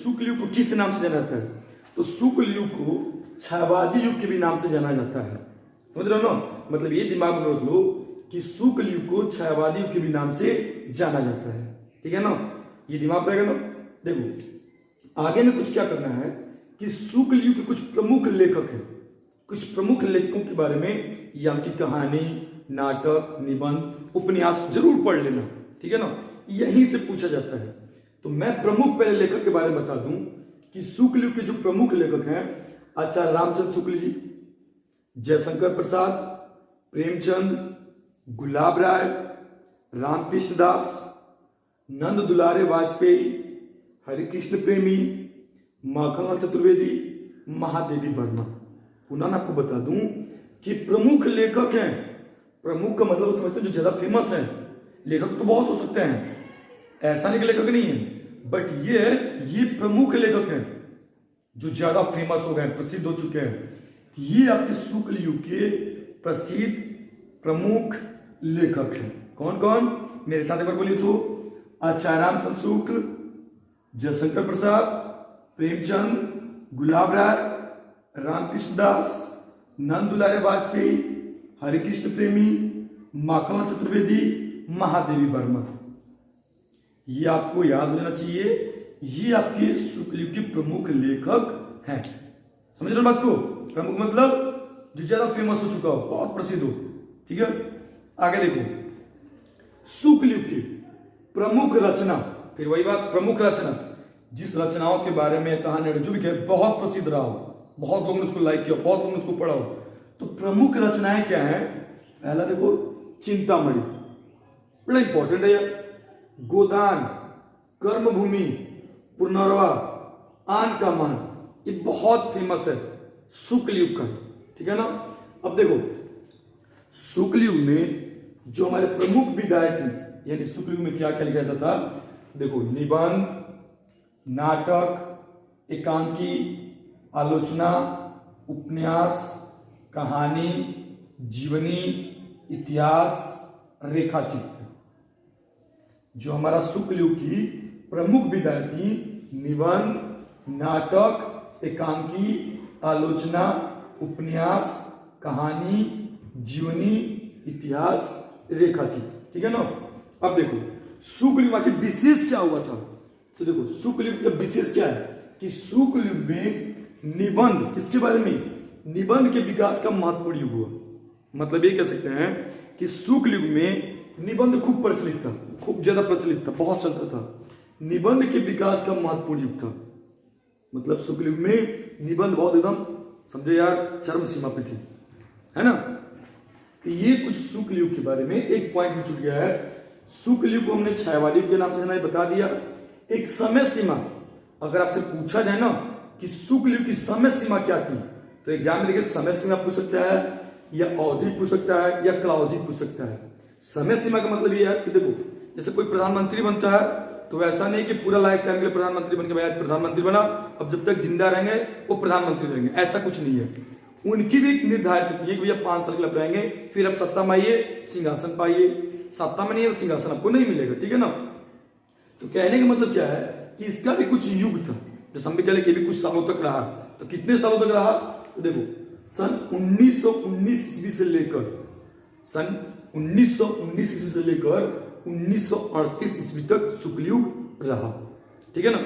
शुक्ल युग को किस नाम से जाना जाता है? तो शुक्ल युग को छायावादी युग के भी नाम से जाना जाता है। समझ रहे हो ना? मतलब ये दिमाग में रख लो कि शुक्ल युग को छायावादी युग के भी नाम से जाना जाता है। ठीक है ना? ये दिमाग रहेगा ना? देखो आगे में कुछ क्या करना है कि शुक्ल युग के कुछ प्रमुख लेखक हैं, कुछ प्रमुख लेखकों के बारे में या उनकी कहानी, नाटक, निबंध, उपन्यास जरूर पढ़ लेना। ठीक है ना? यहीं से पूछा जाता है। तो मैं प्रमुख पहले लेखक के बारे में बता दूं कि शुक्ल युग के जो प्रमुख लेखक हैं, आचार्य रामचंद्र शुक्ल जी, जयशंकर प्रसाद, प्रेमचंद, गुलाब राय, रामकृष्ण दास, नंद दुलारे वाजपेयी, हरिकृष्ण प्रेमी, माखनलाल चतुर्वेदी, महादेवी वर्मा। पुनः मैं आपको बता दूं कि प्रमुख लेखक हैं। प्रमुख का मतलब समझते हैं जो ज्यादा फेमस है। लेखक तो बहुत हो सकते हैं, ऐसा नहीं कि लेखक नहीं है, बट ये प्रमुख लेखक हैं जो ज्यादा फेमस हो गए, प्रसिद्ध हो चुके हैं। ये आपके शुक्ल युग के प्रसिद्ध प्रमुख लेखक हैं। कौन कौन? मेरे साथ एक बार बोलिए तो। आचार्य रामचंद्र शुक्ल, जयशंकर प्रसाद, प्रेमचंद, गुलाब राय, रामकृष्ण दास, नंद दुलारे वाजपेयी, हरिकृष्ण प्रेमी, माखनलाल चतुर्वेदी, महादेवी वर्मा। ये आपको याद होना चाहिए। ये आपके शुक्ल युग के प्रमुख लेखक हैं। समझ रहे हो बात को? प्रमुख मतलब जो ज्यादा फेमस हो चुका हो, बहुत प्रसिद्ध हो। ठीक है? आगे देखो, शुक्ल युग की प्रमुख रचना, फिर वही बात, प्रमुख रचना, जिस रचनाओं के बारे में कहानी जो भी कहे बहुत प्रसिद्ध रहा हो, बहुत लोगों ने उसको लाइक किया, बहुत लोगों ने उसको पढ़ा हो, तो प्रमुख रचनाएं क्या है? पहला देखो, चिंतामणि, बड़ा इंपॉर्टेंट है यार। गोदान, कर्मभूमि, पुनर्वा, आन का मान, ये बहुत फेमस है शुक्ल युग का। ठीक है ना? अब देखो शुक्ल युग में जो हमारे प्रमुख विधाएं थी, यानी शुक्ल युग में क्या क्या लिखा जाता था? देखो, निबंध, नाटक, एकांकी, आलोचना, उपन्यास, कहानी, जीवनी, इतिहास, रेखाचित्र। जो हमारा शुक्ल युग की प्रमुख विधाएं थी, निबंध, नाटक, एकांकी, आलोचना, उपन्यास, कहानी, जीवनी, इतिहास, रेखाचित्र। ठीक है ना? अब देखो शुक्ल युग के विशेष क्या हुआ था? तो देखो शुक्ल युग का विशेष क्या है कि शुक्ल युग में निबंध, किसके बारे में? निबंध के विकास का महत्वपूर्ण युग हुआ। मतलब ये कह सकते हैं कि शुक्ल युग में निबंध खूब प्रचलित था, खूब ज्यादा प्रचलित था, बहुत चलता था। निबंध के विकास का महत्वपूर्ण युग था। मतलब शुक्ल युग में निबंध बहुत एकदम समझो यार चरम सीमा पे थी, है ना? तो ये कुछ शुक्ल युग के बारे में एक पॉइंट भी छूट गया है। शुक्ल युग को हमने छायावादी युग के नाम से बता दिया। एक समय सीमा, अगर आपसे पूछा जाए ना कि शुक्ल युग की समय सीमा क्या थी, तो एग्जाम में देखिए समय सीमा पूछ सकता है, या अवधि पूछ सकता है, या कालावधि पूछ सकता है। समय सीमा का मतलब ये है कि देखो जैसे कोई प्रधानमंत्री बनता है तो ऐसा नहीं कि पूरा लाइफ टाइम के लिए प्रधानमंत्री बन के भाई प्रधानमंत्री बना, अब जब तक जिंदा रहेंगे वो प्रधानमंत्री रहेंगे, ऐसा कुछ नहीं है। उनकी भी एक निर्धारित होती है कि भैया 5 साल के लिए रहेंगे, फिर अब सत्ता में आइए, सिंहासन पाइए। सत्ता में नहीं है तो सिंहासन आपको नहीं मिलेगा। ठीक है ना? तो कहने का मतलब क्या है कि इसका भी कुछ युग था, जैसे हम भी कह रहे कि भी कुछ सालों तक रहा। तो कितने सालों तक रहा? तो देखो सन 1919 ईस्वी से लेकर सन 1919 ईस्वी से लेकर 1938 ईस्वी तक शुक्ल युग रहा। ठीक है ना?